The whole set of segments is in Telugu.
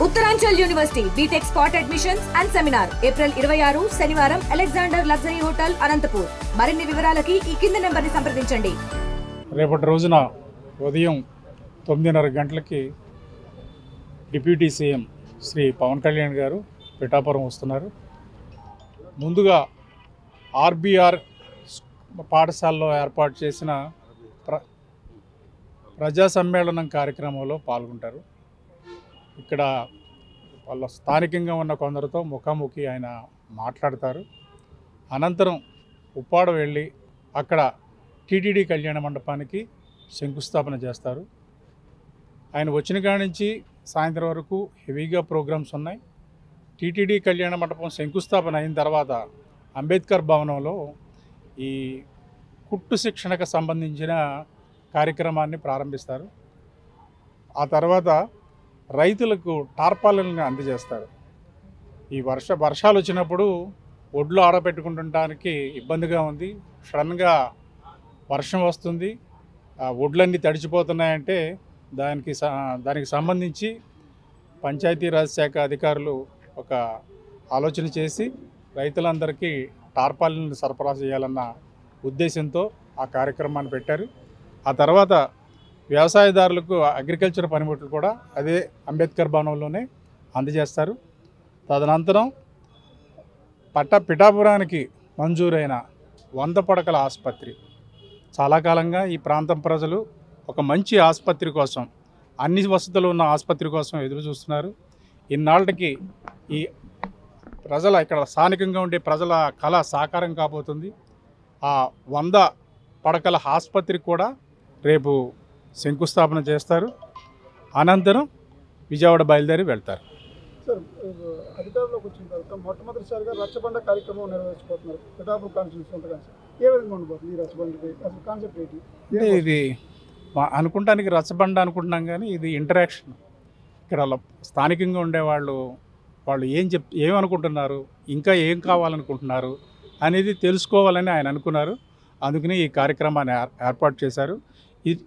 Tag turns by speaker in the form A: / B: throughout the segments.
A: Uttaranchal university B Tech spot admissions and seminar April 26 శనివారం అలెగ్జాండర్ లగ్జరీ హోటల్ అనంతపూర్. మరిన్ని వివరాలకి ఈ కింది నెంబర్ని సంప్రదించండి.
B: రేపటి రోజున ఉదయం 9:30 గంటలకి డిప్యూటీ సీఎం శ్రీ పవన్ కళ్యాణ్ గారు పిఠాపురం వస్తున్నారు. ముందుగా ఆర్బీఆర్ పాఠశాలలో ఏర్పాటు చేసిన ప్రజా సమ్మేళనం కార్యక్రమంలో పాల్గొంటారు. ఇక్కడ వాళ్ళ స్థానికంగా ఉన్న కొందరితో ముఖాముఖి ఆయన మాట్లాడతారు. అనంతరం ఉప్పాడ వెళ్ళి అక్కడ టీటీడీ కళ్యాణ మండపానికి శంకుస్థాపన చేస్తారు. ఆయన వచ్చిన కాడి నుంచి సాయంత్రం వరకు హెవీగా ప్రోగ్రామ్స్ ఉన్నాయి. టీటీడీ కళ్యాణ మండపం శంకుస్థాపన అయిన తర్వాత అంబేద్కర్ భవనంలో ఈ కుట్టు శిక్షణకు సంబంధించిన కార్యక్రమాన్ని ప్రారంభిస్తారు. ఆ తర్వాత రైతులకు టార్పాలిన్లను అందజేస్తారు. ఈ వర్షాలు వచ్చినప్పుడు ఒడ్లు ఆరబెట్టుకుంటానికి ఇబ్బందిగా ఉంది. సడన్గా వర్షం వస్తుంది, ఒడ్లన్నీ తడిచిపోతున్నాయంటే దానికి సంబంధించి పంచాయతీరాజ్ శాఖ అధికారులు ఒక ఆలోచన చేసి రైతులందరికీ టార్పాలిన్లు సరఫరా చేయాలన్న ఉద్దేశంతో ఆ కార్యక్రమాన్ని పెట్టారు. ఆ తర్వాత వ్యవసాయదారులకు అగ్రికల్చర్ పనిముట్లు కూడా అదే అంబేద్కర్ భవనంలోనే అందజేస్తారు. తదనంతరం పిఠాపురానికి మంజూరైన 100 పడకల ఆసుపత్రి, చాలా కాలంగా ఈ ప్రాంతం ప్రజలు ఒక మంచి ఆసుపత్రి కోసం, అన్ని వసతులు ఉన్న ఆసుపత్రి కోసం ఎదురు చూస్తున్నారు. ఇన్నాళ్ళకి ఈ ఇక్కడ స్థానికంగా ఉండే ప్రజల కళ సాకారం కాబోతుంది. ఆ 100 పడకల ఆసుపత్రి కూడా రేపు శంకుస్థాపన చేస్తారు. అనంతరం విజయవాడ బయలుదేరి వెళ్తారు.
C: సార్, అధికారంలోకి వచ్చిన తర్వాత మొట్టమొదటిసారిగా రచ్చబండ కార్యక్రమం నిర్వహించబోతున్నారు. పిఠాపురం కాన్స్టిట్యూన్సీ ఏ విధంగా ఉండబోతుంది ఈ రచ్చబండకి? అసలు కాన్సెప్ట్ ఏంటి?
B: అంటే ఇది అనుకుంటానికి రచ్చబండ అనుకుంటున్నాం, కానీ ఇది ఇంటరాక్షన్. ఇక్కడ స్థానికంగా ఉండేవాళ్ళు ఏమనుకుంటున్నారు, ఇంకా ఏం కావాలనుకుంటున్నారు అనేది తెలుసుకోవాలని ఆయన అనుకున్నారు. అందుకని ఈ కార్యక్రమాన్ని ఏర్పాటు చేశారు.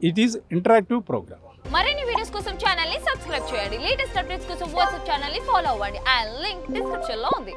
B: It is interactive programme.
D: మరిన్ని వీడియోస్ కోసం ఛానల్ ని సబ్స్క్రైబ్ చేయండి. లేటెస్ట్ అప్డేట్స్ కోసం వాట్సాప్ ఛానల్ ని ఫాలో అవ్వండి. ఆ లింక్ డిస్క్రిప్షన్ లో ఉంది.